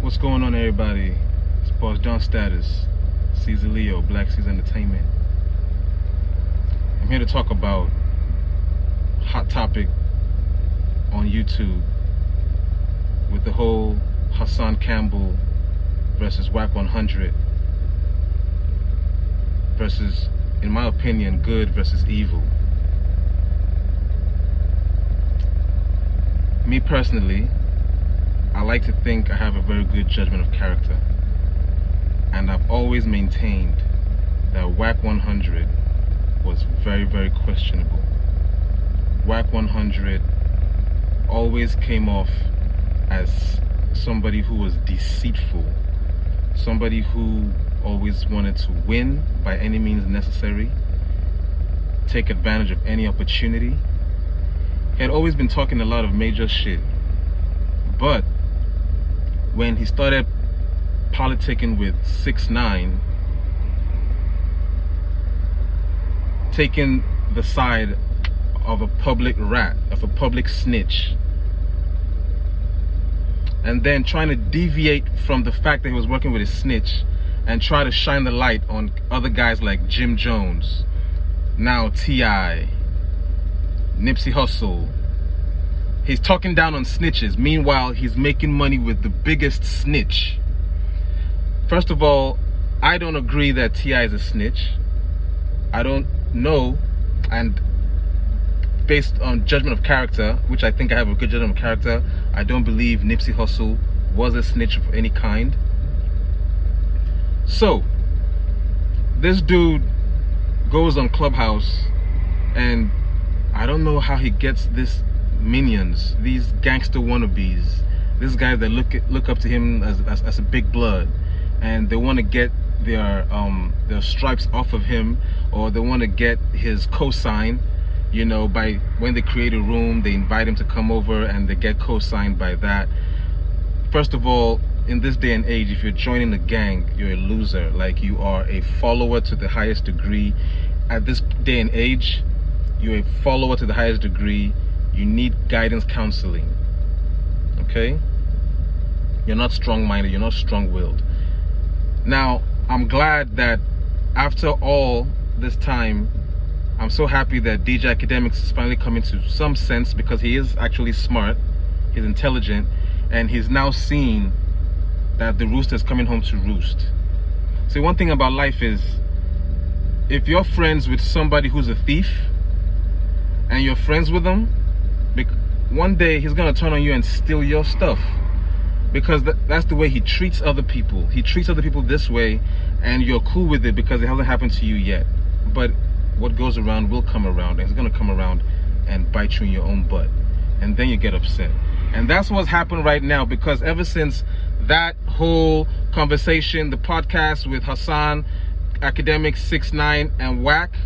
What's going on, everybody? It's Boss John Status, Caesar Leo, Black Caesar Entertainment. I'm here to talk about hot topic on YouTube with the whole Hassan Campbell versus Wack100 versus, in my opinion, good versus evil. Me personally, I like to think I have a very good judgment of character, and I've always maintained that Wack100 was very, very questionable. Wack100 always came off as somebody who was deceitful, somebody who always wanted to win by any means necessary, take advantage of any opportunity. He had always been talking a lot of major shit, but when he started politicking with 6ix9ine, taking the side of a public rat, of a public snitch, and then trying to deviate from the fact that he was working with a snitch and try to shine the light on other guys like Jim Jones, now T.I., Nipsey Hussle. He's talking down on snitches. Meanwhile, he's making money with the biggest snitch. First of all, I don't agree that T.I. is a snitch. I don't know, and based on judgment of character, which I think I have a good judgment of character, I don't believe Nipsey Hussle was a snitch of any kind. So, this dude goes on Clubhouse, and I don't know how he gets this minions, these gangster wannabes, these guys that look up to him as a big blood, and they want to get their stripes off of him, or they want to get his cosign, you know, by when they create a room, they invite him to come over and they get co-signed by that. First of all, in this day and age, if you're joining a gang, you're a loser. Like, you are a follower to the highest degree. At this day and age, you're a follower to the highest degree. You need guidance counseling, okay? You're not strong-minded, you're not strong-willed. Now, I'm glad that after all this time, I'm so happy that DJ Academics is finally coming to some sense, because he is actually smart, he's intelligent, and he's now seeing that the rooster's coming home to roost. See, one thing about life is, if you're friends with somebody who's a thief, and you're friends with them, one day he's gonna turn on you and steal your stuff, because that's the way he treats other people. He treats other people this way, and you're cool with it because it hasn't happened to you yet. But what goes around will come around, and it's gonna come around and bite you in your own butt, and then you get upset. And that's what's happened right now, because ever since that whole conversation, the podcast with Hassan, Academics, 6ix9ine, and Wack,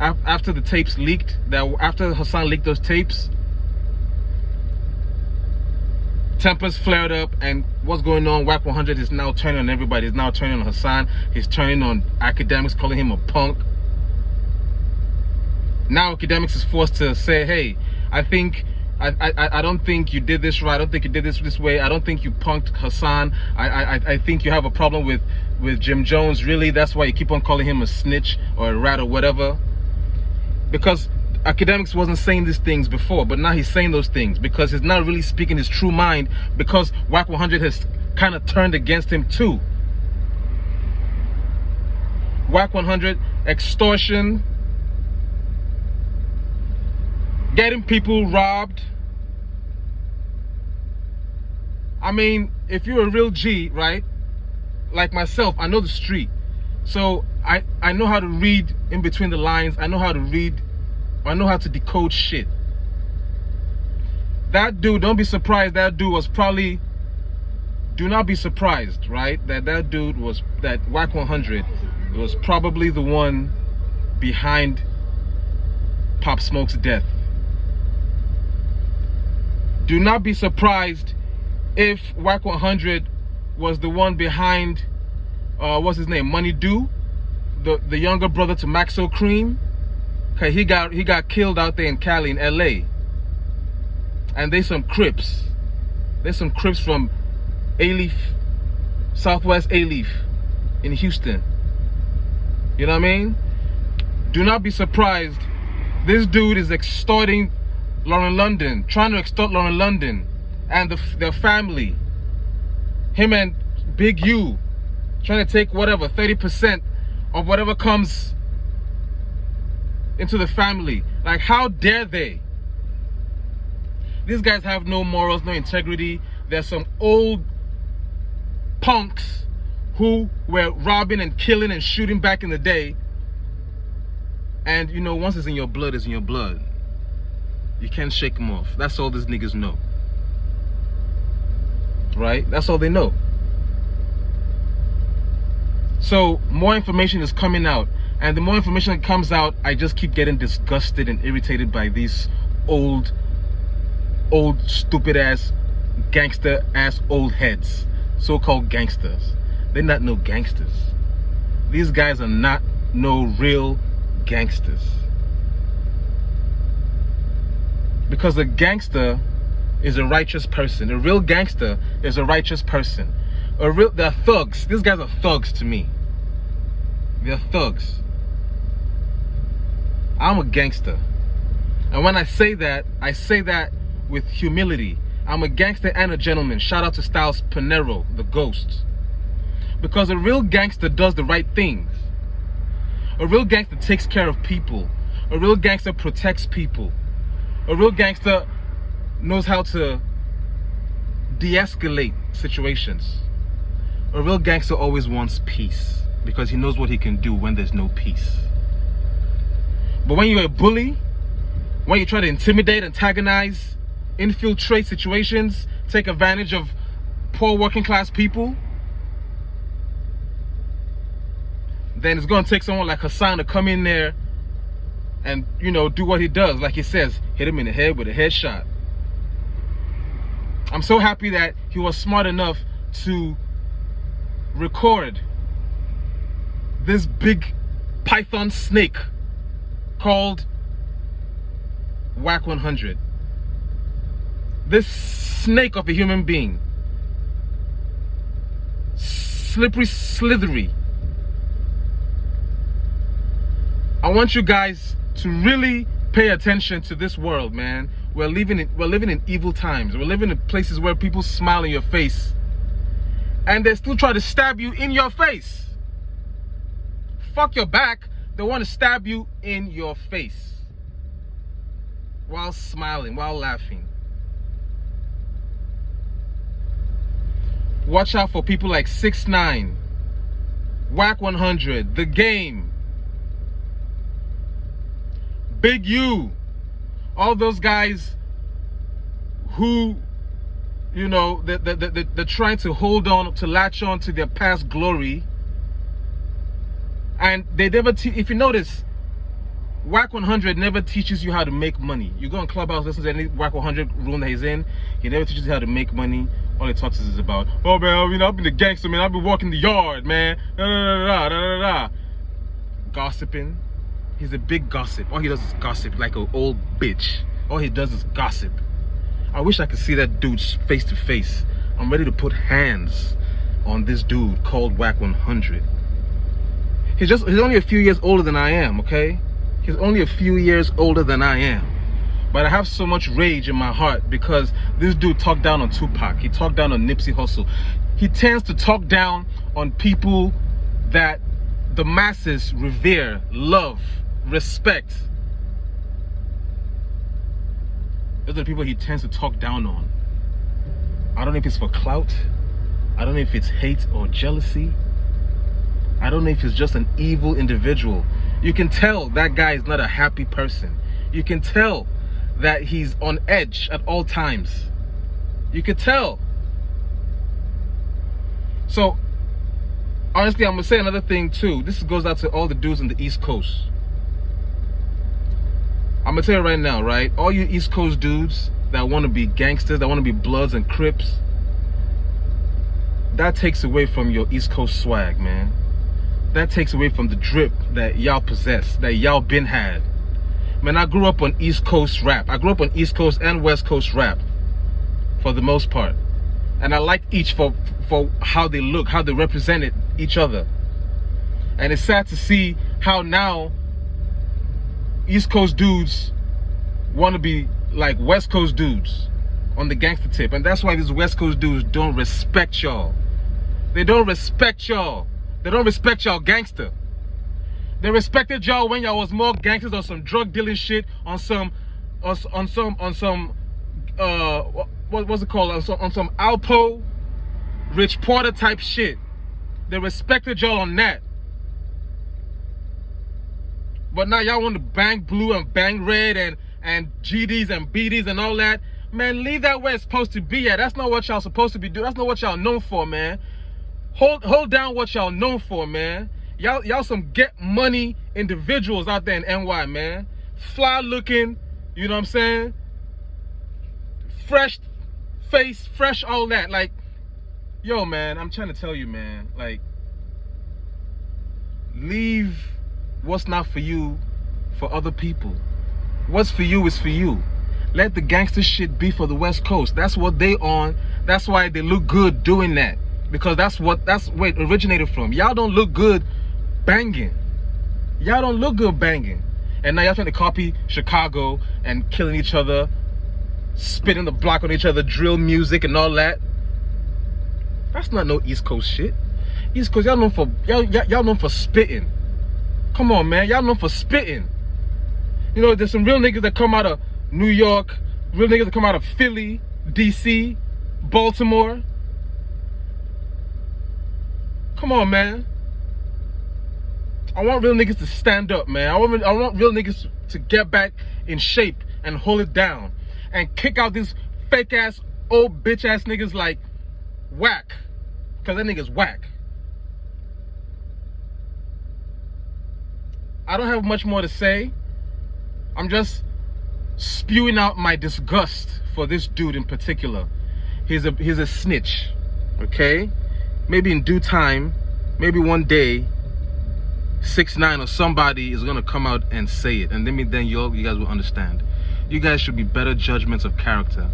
after the tapes leaked, after Hassan leaked those tapes, tempers flared up, and what's going on? Wack100 is now turning on everybody. He's now turning on Hassan. He's turning on Academics, calling him a punk. Now Academics is forced to say, hey, I don't think you did this right. I don't think you did this way. I don't think you punked Hassan. I think you have a problem with Jim Jones. Really, that's why you keep on calling him a snitch or a rat or whatever. Because Academics wasn't saying these things before, but now he's saying those things because he's not really speaking his true mind, because Wack100 has kind of turned against him too. Wack100, extortion, getting people robbed. I mean, if you're a real G, right, like myself, I know the street. So I know how to read in between the lines. I know how to read. I know how to decode shit. That dude, don't be surprised, that dude was probably, do not be surprised, right? That Wack100 was probably the one behind Pop Smoke's death. Do not be surprised if Wack100 was the one behind, what's his name, Money Do, the younger brother to Maxo Cream. Okay, he got killed out there in Cali, in LA. And there's some Crips. There's some Crips from A-Leaf, Southwest A-Leaf in Houston. You know what I mean? Do not be surprised. This dude is extorting Lauren London, trying to extort Lauren London and their family. Him and Big U trying to take whatever, 30% of whatever comes into the family. Like, how dare they? These guys have no morals, no integrity. There's some old punks who were robbing and killing and shooting back in the day. And you know, once it's in your blood, it's in your blood. You can't shake them off. That's all these niggas know. Right? That's all they know. So more information is coming out. And the more information that comes out, I just keep getting disgusted and irritated by these old stupid ass, gangster ass old heads. So-called gangsters. They're not no gangsters. These guys are not no real gangsters. Because a gangster is a righteous person. A real gangster is a righteous person. They're thugs. These guys are thugs to me. They're thugs. I'm a gangster. And when I say that with humility. I'm a gangster and a gentleman. Shout out to Styles Pinero, the ghost. Because a real gangster does the right things. A real gangster takes care of people. A real gangster protects people. A real gangster knows how to de-escalate situations. A real gangster always wants peace because he knows what he can do when there's no peace. But when you're a bully, when you try to intimidate, antagonize, infiltrate situations, take advantage of poor working class people, then it's going to take someone like Hassan to come in there and, you know, do what he does. Like he says, hit him in the head with a headshot. I'm so happy that he was smart enough to record this big python snake called Wack100. This snake of a human being. Slippery, slithery. I want you guys to really pay attention to this world, man. We're living in evil times. We're living in places where people smile in your face and they still try to stab you in your face. Fuck your back, they want to stab you in your face while smiling, while laughing. Watch out for people like 6ix9ine, Wack100, The Game, Big U, all those guys who, you know, they're trying to hold on, to latch on to their past glory. And they never, if you notice, Wack100 never teaches you how to make money. You go on Clubhouse, listen to any Wack100 room that he's in, he never teaches you how to make money. All he talks is about, oh man, you know, I've been a gangster, man, I've been walking the yard, man, gossiping. He's a big gossip. All he does is gossip like an old bitch. All he does is gossip. I wish I could see that dude face to face. I'm ready to put hands on this dude called Wack100. He's only a few years older than I am, okay? He's only a few years older than I am. But I have so much rage in my heart because this dude talked down on Tupac. He talked down on Nipsey Hussle. He tends to talk down on people that the masses revere, love, respect. Those are the people he tends to talk down on. I don't know if it's for clout. I don't know if it's hate or jealousy. I don't know if he's just an evil individual. You can tell that guy is not a happy person. You can tell that he's on edge at all times. You can tell. So, honestly, I'm gonna say another thing too. This goes out to all the dudes on the East Coast. I'm gonna tell you right now, right? All you East Coast dudes that want to be gangsters, that want to be Bloods and Crips, that takes away from your East Coast swag, man. That takes away from the drip that y'all possess, that y'all been had. Man, I grew up on East Coast rap. I grew up on East Coast and West Coast rap, for the most part. And I like each for how they look, how they represented each other. And it's sad to see how now East Coast dudes want to be like West Coast dudes on the gangster tip. And that's why these West Coast dudes don't respect y'all. They don't respect y'all. They don't respect y'all gangster. They respected y'all when y'all was more gangsters on some drug dealing shit, on some what's it called? On some Alpo, Rich Porter type shit. They respected y'all on that. But now y'all want to bang blue and bang red and GDs and BDs and all that. Man, leave that where it's supposed to be at. That's not what y'all supposed to be doing. That's not what y'all known for, man. Hold down what y'all known for, man. Y'all some get money individuals out there in NY, man. Fly looking, you know what I'm saying? Fresh face, fresh, all that. Like, yo, man, I'm trying to tell you, man. Like, leave what's not for you for other people. What's for you is for you. Let the gangster shit be for the West Coast. That's what they on. That's why they look good doing that. Because that's where it originated from. Y'all don't look good banging. Y'all don't look good banging. And now y'all trying to copy Chicago and killing each other, spitting the block on each other, drill music and all that. That's not no East Coast shit. East Coast, y'all known for y'all known for spitting. Come on, man, y'all known for spitting. You know, there's some real niggas that come out of New York, real niggas that come out of Philly, DC, Baltimore. Come on, man. I want real niggas to stand up, man. I want real niggas to get back in shape and hold it down and kick out these fake ass old bitch ass niggas like Wack, because that nigga's whack. I don't have much more to say. I'm just spewing out my disgust for this dude in particular. He's a snitch, okay? Maybe in due time, maybe one day, 6ix9ine or somebody is gonna come out and say it, and then you guys will understand. You guys should be better judgments of character.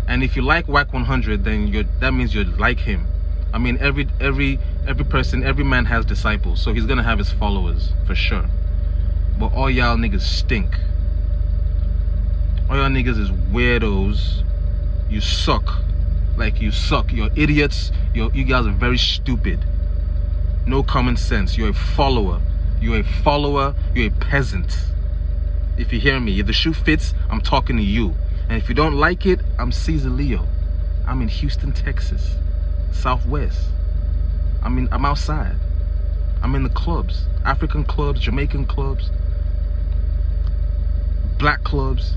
And if you like Wack100, then that means you like him. I mean, every person, every man has disciples, so he's gonna have his followers for sure. But all y'all niggas stink. All y'all niggas is weirdos. You suck. Like, you suck. You're idiots. You guys are very stupid. No common sense. You're a follower. You're a follower. You're a peasant. If you hear me, if the shoe fits, I'm talking to you. And if you don't like it, I'm Caesar Leo. I'm in Houston, Texas, Southwest. I'm outside. I'm in the clubs, African clubs, Jamaican clubs, black clubs.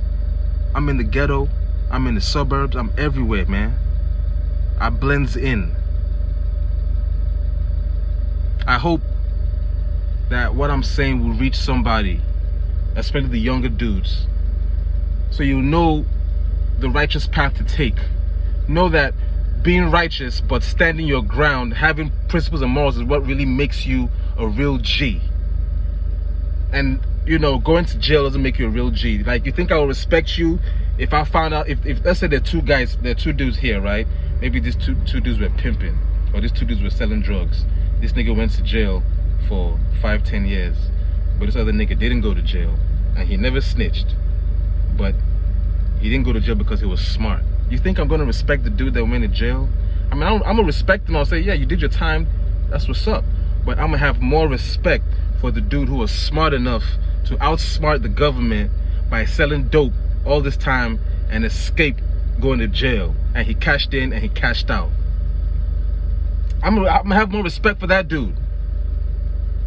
I'm in the ghetto. I'm in the suburbs. I'm everywhere, man. I blends in. I hope that what I'm saying will reach somebody, especially the younger dudes, so you know the righteous path to take. Know that being righteous but standing your ground, having principles and morals is what really makes you a real G. And you know, going to jail doesn't make you a real G. Like, you think I would respect you if I found out, if let's say there are two dudes here, right? Maybe these two dudes were pimping, or these two dudes were selling drugs. This nigga went to jail for 5-10 years, but this other nigga didn't go to jail, and he never snitched, but he didn't go to jail because he was smart. You think I'm gonna respect the dude that went to jail? I mean, I'm gonna respect him. I'll say, yeah, you did your time, that's what's up. But I'm gonna have more respect for the dude who was smart enough to outsmart the government by selling dope all this time and escape going to jail. And he cashed in and he cashed out. I'm gonna have more respect for that dude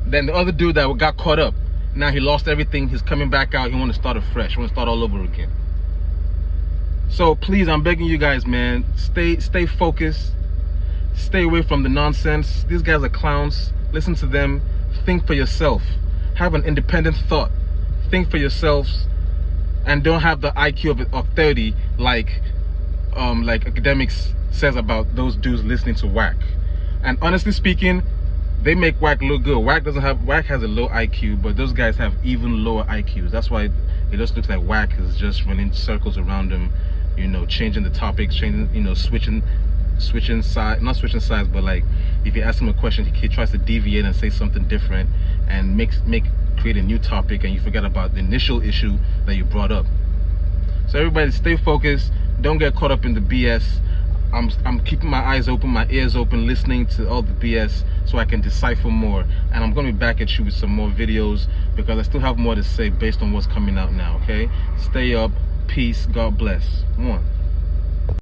than the other dude that got caught up. Now he lost everything. He's coming back out. He want to start afresh. He want to start all over again. So please, I'm begging you guys, man, stay focused. Stay away from the nonsense. These guys are clowns. Listen to them. Think for yourself. Have an independent thought. Think for yourselves, and don't have the IQ of 30 like academics says about those dudes listening to Wack. And honestly speaking, they make Wack look good. Wack has a low IQ, but those guys have even lower IQs. That's why it just looks like Wack is just running circles around them, you know, changing the topics, changing, you know, switching switching side, not switching sides, but like if you ask him a question, he tries to deviate and say something different and create a new topic, and you forget about the initial issue that you brought up. So everybody stay focused, don't get caught up in the BS. I'm keeping my eyes open, my ears open, listening to all the BS so I can decipher more. And I'm going to be back at you with some more videos because I still have more to say based on what's coming out now, okay? Stay up, peace, God bless. One.